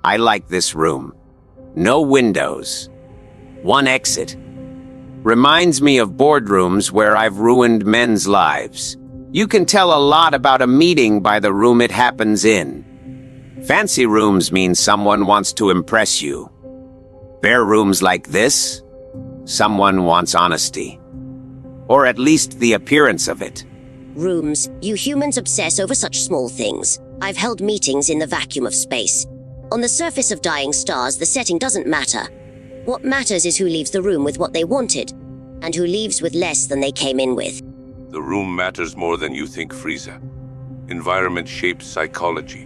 I like this room. No windows. One exit. Reminds me of boardrooms where I've ruined men's lives. You can tell a lot about a meeting by the room it happens in. Fancy rooms mean someone wants to impress you. Bare rooms like this, someone wants honesty. Or at least the appearance of it. Rooms. You humans obsess over such small things. I've held meetings in the vacuum of space. On the surface of dying stars, the setting doesn't matter. What matters is who leaves the room with what they wanted, and who leaves with less than they came in with. The room matters more than you think, Frieza. Environment shapes psychology.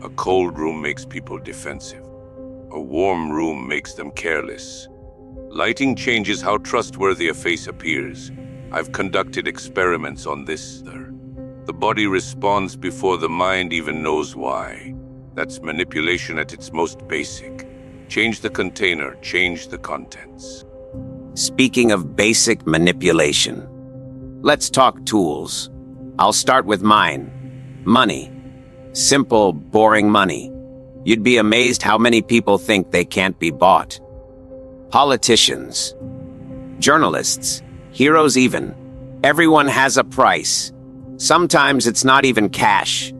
A cold room makes people defensive. A warm room makes them careless. Lighting changes how trustworthy a face appears. I've conducted experiments on this, sir. The body responds before the mind even knows why. That's manipulation at its most basic. Change the container, change the contents. Speaking of basic manipulation, let's talk tools. I'll start with mine. Money. Simple, boring money. You'd be amazed how many people think they can't be bought. Politicians. Journalists. Heroes even. Everyone has a price. Sometimes it's not even cash.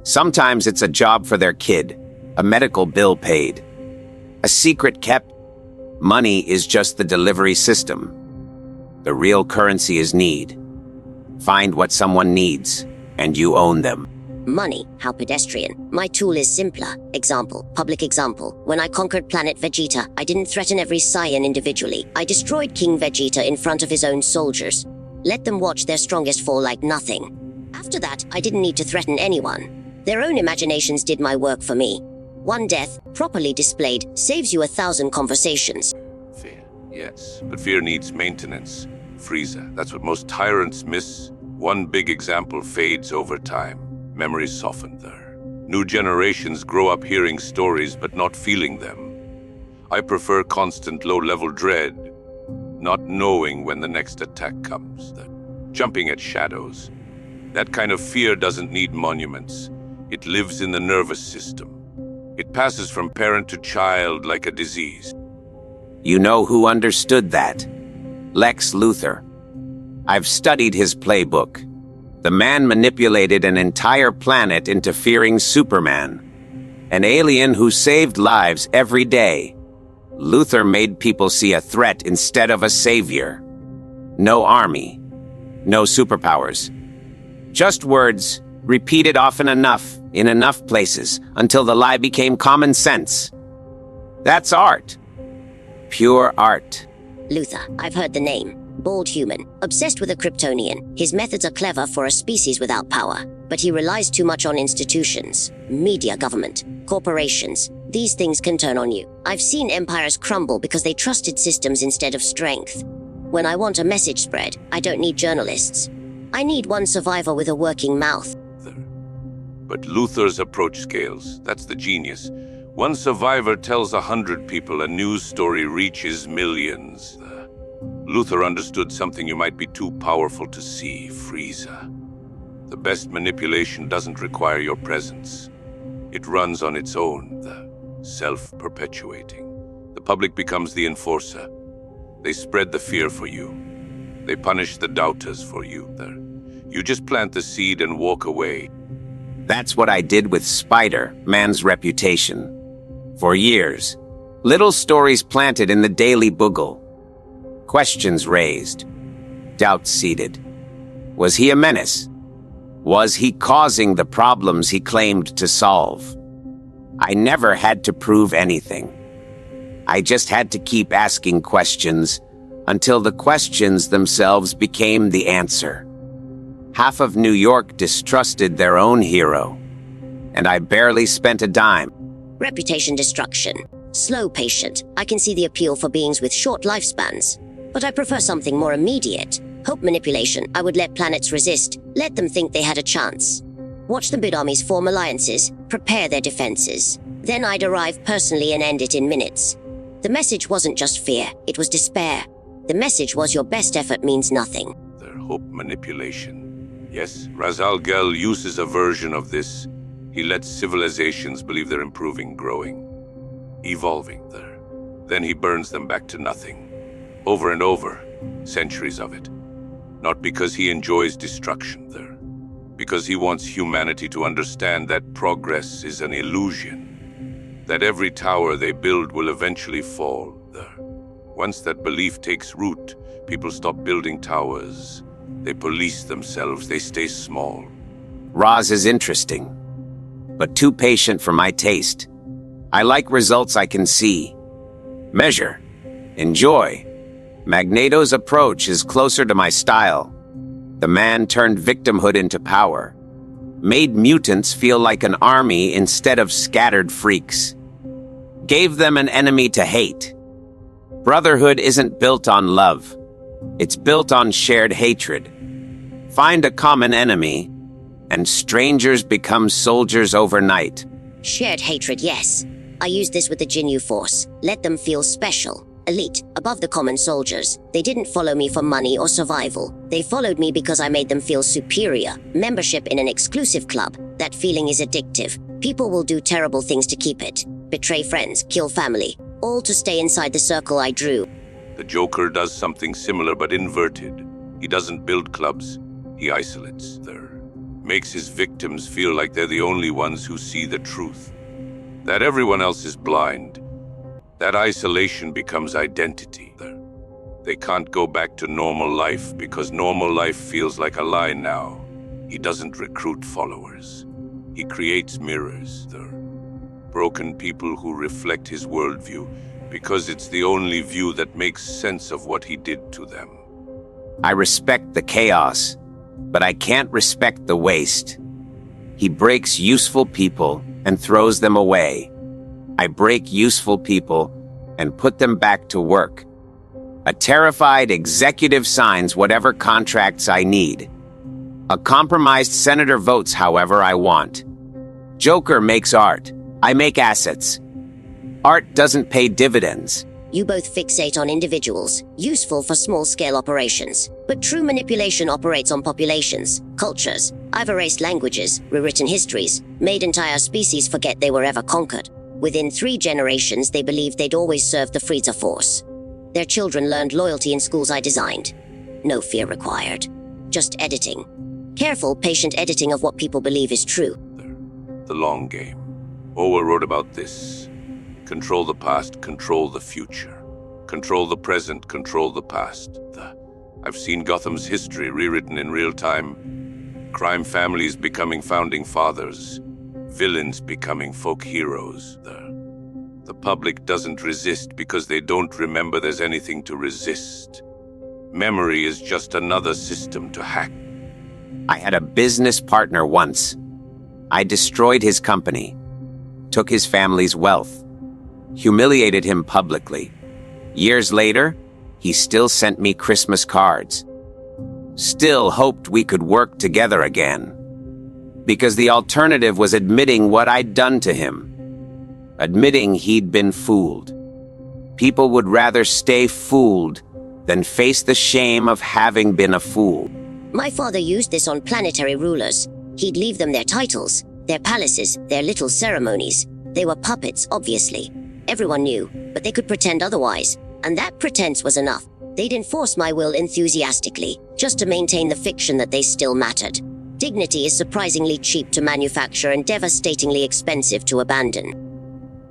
Sometimes it's a job for their kid, a medical bill paid, a secret kept. Money is just the delivery system. The real currency is need. Find what someone needs, and you own them. Money, how pedestrian. My tool is simpler. Example, public example. When I conquered planet Vegeta, I didn't threaten every Saiyan individually. I destroyed King Vegeta in front of his own soldiers. Let them watch their strongest fall like nothing. After that, I didn't need to threaten anyone. Their own imaginations did my work for me. One death, properly displayed, saves you 1,000 conversations. Fear, yes, but fear needs maintenance. Frieza, that's what most tyrants miss. One big example fades over time. Memories soften there. New generations grow up hearing stories but not feeling them. I prefer constant low-level dread, not knowing when the next attack comes. Jumping at shadows. That kind of fear doesn't need monuments. It lives in the nervous system. It passes from parent to child like a disease. You know who understood that? Lex Luthor. I've studied his playbook. The man manipulated an entire planet into fearing Superman, an alien who saved lives every day. Luthor made people see a threat instead of a savior. No army, no superpowers. Just words, repeated often enough, in enough places, until the lie became common sense. That's art. Pure art. Luthor, I've heard the name. Bald human, obsessed with a Kryptonian. His methods are clever for a species without power, but he relies too much on institutions, media, government, corporations. These things can turn on you. I've seen empires crumble because they trusted systems instead of strength. When I want a message spread, I don't need journalists. I need one survivor with a working mouth. But Luthor's approach scales. That's the genius. One survivor tells 100 people, a news story reaches millions. Luthor understood something you might be too powerful to see, Frieza. The best manipulation doesn't require your presence. It runs on its own, the self-perpetuating. The public becomes the enforcer. They spread the fear for you. They punish the doubters for you. You just plant the seed and walk away. That's what I did with Spider-Man's reputation. For years, little stories planted in the Daily Bugle. Questions raised. Doubts seeded. Was he a menace? Was he causing the problems he claimed to solve? I never had to prove anything. I just had to keep asking questions until the questions themselves became the answer. Half of New York distrusted their own hero, and I barely spent a dime. Reputation destruction. Slow patient. I can see the appeal for beings with short lifespans. But I prefer something more immediate. Hope manipulation. I would let planets resist. Let them think they had a chance. Watch the big armies form alliances. Prepare their defenses. Then I'd arrive personally and end it in minutes. The message wasn't just fear. It was despair. The message was your best effort means nothing. Their hope manipulation. Yes, Ra's al Ghul uses a version of this. He lets civilizations believe they're improving, growing, evolving there. Then he burns them back to nothing. Over and over, centuries of it. Not because he enjoys destruction there. Because he wants humanity to understand that progress is an illusion. That every tower they build will eventually fall there. Once that belief takes root, people stop building towers. They police themselves, they stay small. Roz is interesting, but too patient for my taste. I like results I can see. Measure. Enjoy. Magneto's approach is closer to my style. The man turned victimhood into power. Made mutants feel like an army instead of scattered freaks. Gave them an enemy to hate. Brotherhood isn't built on love. It's built on shared hatred. Find a common enemy, and strangers become soldiers overnight. Shared hatred, yes. I used this with the Jinyu Force. Let them feel special, elite, above the common soldiers. They didn't follow me for money or survival. They followed me because I made them feel superior. Membership in an exclusive club. That feeling is addictive. People will do terrible things to keep it. Betray friends, kill family. All to stay inside the circle I drew. The Joker does something similar but inverted. He doesn't build clubs. He isolates there. Makes his victims feel like they're the only ones who see the truth. That everyone else is blind. That isolation becomes identity. They can't go back to normal life because normal life feels like a lie now. He doesn't recruit followers. He creates mirrors. Broken people who reflect his worldview because it's the only view that makes sense of what he did to them. I respect the chaos, but I can't respect the waste. He breaks useful people and throws them away. I break useful people and put them back to work. A terrified executive signs whatever contracts I need. A compromised senator votes however I want. Joker makes art. I make assets. Art doesn't pay dividends. You both fixate on individuals, useful for small-scale operations. But true manipulation operates on populations, cultures. I've erased languages, rewritten histories, made entire species forget they were ever conquered. Within 3 generations, they believed they'd always served the Frieza Force. Their children learned loyalty in schools I designed. No fear required. Just editing. Careful, patient editing of what people believe is true. The long game. Owa wrote about this. Control the past, control the future. Control the present, control the past. I've seen Gotham's history rewritten in real time. Crime families becoming founding fathers. Villains becoming folk heroes. The public doesn't resist because they don't remember there's anything to resist. Memory is just another system to hack. I had a business partner once. I destroyed his company, took his family's wealth, humiliated him publicly. Years later, he still sent me Christmas cards. Still hoped we could work together again. Because the alternative was admitting what I'd done to him. Admitting he'd been fooled. People would rather stay fooled than face the shame of having been a fool. My father used this on planetary rulers. He'd leave them their titles, their palaces, their little ceremonies. They were puppets, obviously. Everyone knew, but they could pretend otherwise. And that pretense was enough. They'd enforce my will enthusiastically, just to maintain the fiction that they still mattered. Dignity is surprisingly cheap to manufacture and devastatingly expensive to abandon.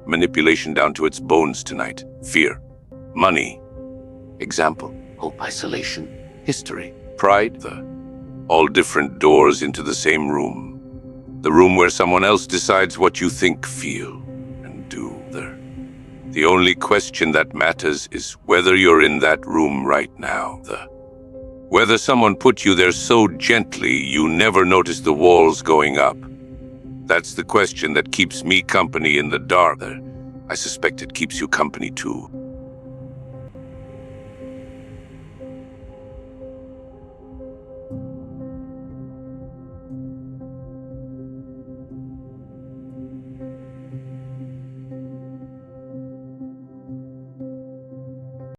Manipulation down to its bones tonight. Fear. Money. Example. Hope, isolation. History. Pride. All different doors into the same room. The room where someone else decides what you think, feel, and do. The only question that matters is whether you're in that room right now. Whether someone put you there so gently you never notice the walls going up. That's the question that keeps me company in the dark. I suspect it keeps you company too.